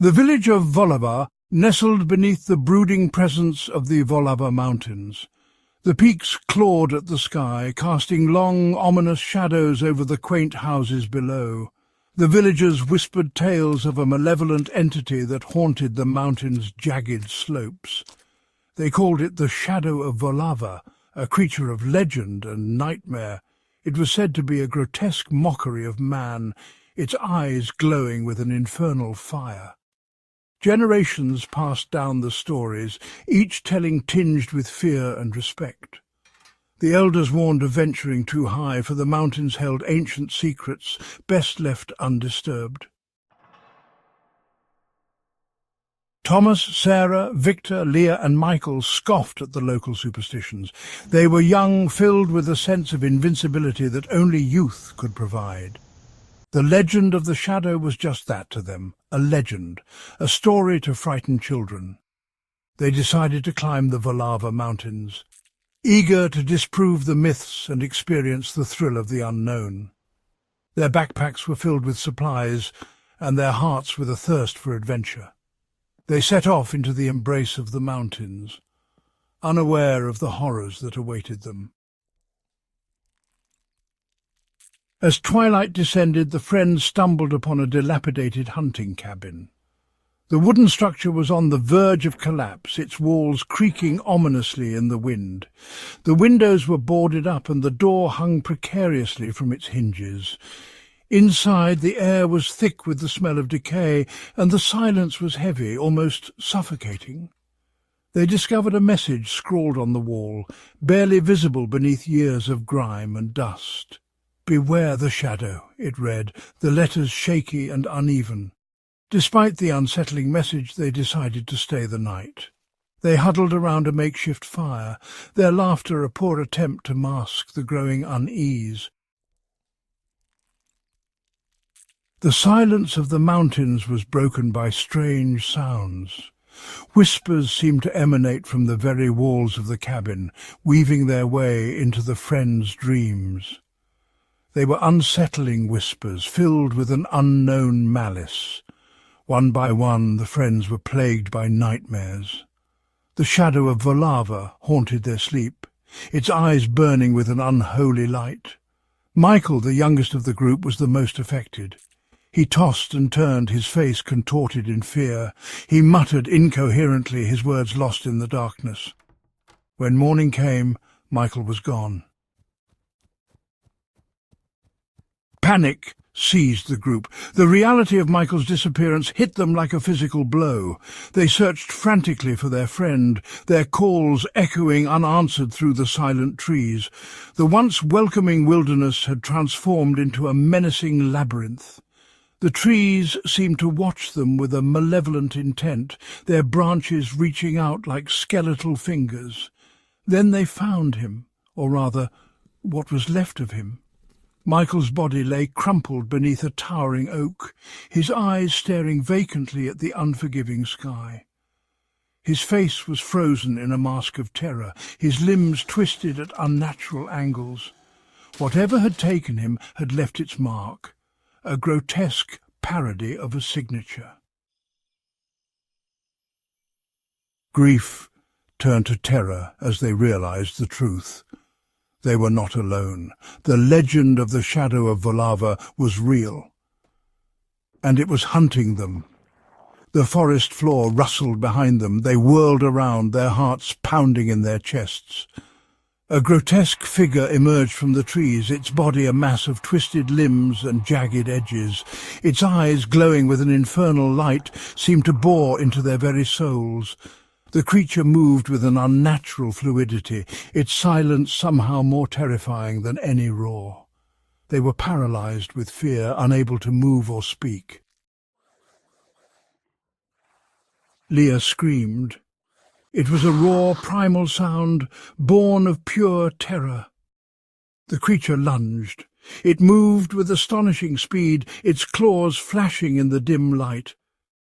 The village of Volavá nestled beneath the brooding presence of the Volavá mountains. The peaks clawed at the sky, casting long, ominous shadows over the quaint houses below. The villagers whispered tales of a malevolent entity that haunted the mountain's jagged slopes. They called it the Shadow of Volavá, a creature of legend and nightmare. It was said to be a grotesque mockery of man, its eyes glowing with an infernal fire. Generations passed down the stories, each telling tinged with fear and respect. The elders warned of venturing too high, for the mountains held ancient secrets best left undisturbed. Thomas, Sarah, Victor, Leah and Michael scoffed at the local superstitions. They were young, filled with a sense of invincibility that only youth could provide. The legend of the shadow was just that to them, a legend, a story to frighten children. They decided to climb the Volavá mountains, eager to disprove the myths and experience the thrill of the unknown. Their backpacks were filled with supplies, and their hearts with a thirst for adventure. They set off into the embrace of the mountains, unaware of the horrors that awaited them. As twilight descended, the friends stumbled upon a dilapidated hunting cabin. The wooden structure was on the verge of collapse, its walls creaking ominously in the wind. The windows were boarded up and the door hung precariously from its hinges. Inside, the air was thick with the smell of decay, and the silence was heavy, almost suffocating. They discovered a message scrawled on the wall, barely visible beneath years of grime and dust. "Beware the shadow," it read, the letters shaky and uneven. Despite the unsettling message, they decided to stay the night. They huddled around a makeshift fire, their laughter a poor attempt to mask the growing unease. The silence of the mountains was broken by strange sounds. Whispers seemed to emanate from the very walls of the cabin, weaving their way into the friends' dreams. They were unsettling whispers, filled with an unknown malice. One by one, the friends were plagued by nightmares. The shadow of Volavá haunted their sleep, its eyes burning with an unholy light. Michael, the youngest of the group, was the most affected. He tossed and turned, his face contorted in fear. He muttered incoherently, his words lost in the darkness. When morning came, Michael was gone. Panic seized the group. The reality of Michael's disappearance hit them like a physical blow. They searched frantically for their friend, their calls echoing unanswered through the silent trees. The once welcoming wilderness had transformed into a menacing labyrinth. The trees seemed to watch them with a malevolent intent, their branches reaching out like skeletal fingers. Then they found him, or rather, what was left of him. Michael's body lay crumpled beneath a towering oak, his eyes staring vacantly at the unforgiving sky. His face was frozen in a mask of terror, his limbs twisted at unnatural angles. Whatever had taken him had left its mark, a grotesque parody of a signature. Grief turned to terror as they realized the truth. They were not alone. The legend of the Shadow of Volavá was real, and it was hunting them. The forest floor rustled behind them. They whirled around, their hearts pounding in their chests. A grotesque figure emerged from the trees, its body a mass of twisted limbs and jagged edges. Its eyes, glowing with an infernal light, seemed to bore into their very souls. The creature moved with an unnatural fluidity, its silence somehow more terrifying than any roar. They were paralyzed with fear, unable to move or speak. Leah screamed. It was a raw, primal sound, born of pure terror. The creature lunged. It moved with astonishing speed, its claws flashing in the dim light.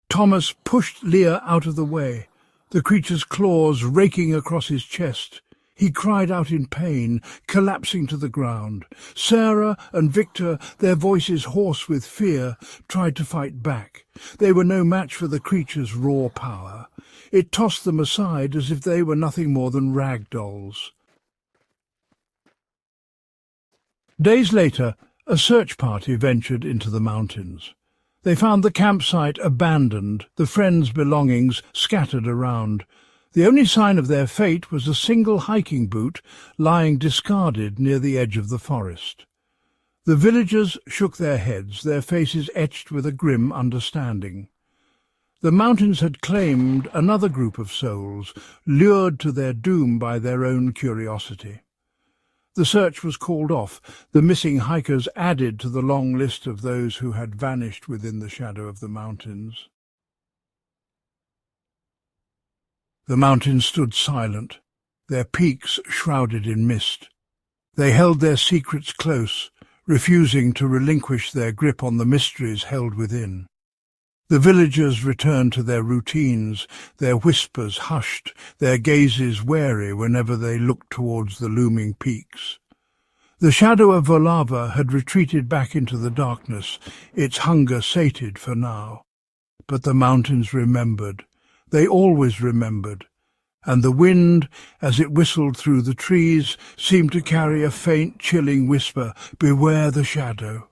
Thomas pushed Leah out of the way, the creature's claws raking across his chest. He cried out in pain, collapsing to the ground. Sarah and Victor, their voices hoarse with fear, tried to fight back. They were no match for the creature's raw power. It tossed them aside as if they were nothing more than rag dolls. Days later, a search party ventured into the mountains. They found the campsite abandoned, the friends' belongings scattered around. The only sign of their fate was a single hiking boot lying discarded near the edge of the forest. The villagers shook their heads, their faces etched with a grim understanding. The mountains had claimed another group of souls, lured to their doom by their own curiosity. The search was called off, the missing hikers added to the long list of those who had vanished within the shadow of the mountains. The mountains stood silent, their peaks shrouded in mist. They held their secrets close, refusing to relinquish their grip on the mysteries held within. The villagers returned to their routines, their whispers hushed, their gazes wary whenever they looked towards the looming peaks. The shadow of Volavá had retreated back into the darkness, its hunger sated for now. But the mountains remembered. They always remembered, and the wind, as it whistled through the trees, seemed to carry a faint, chilling whisper, "Beware the shadow."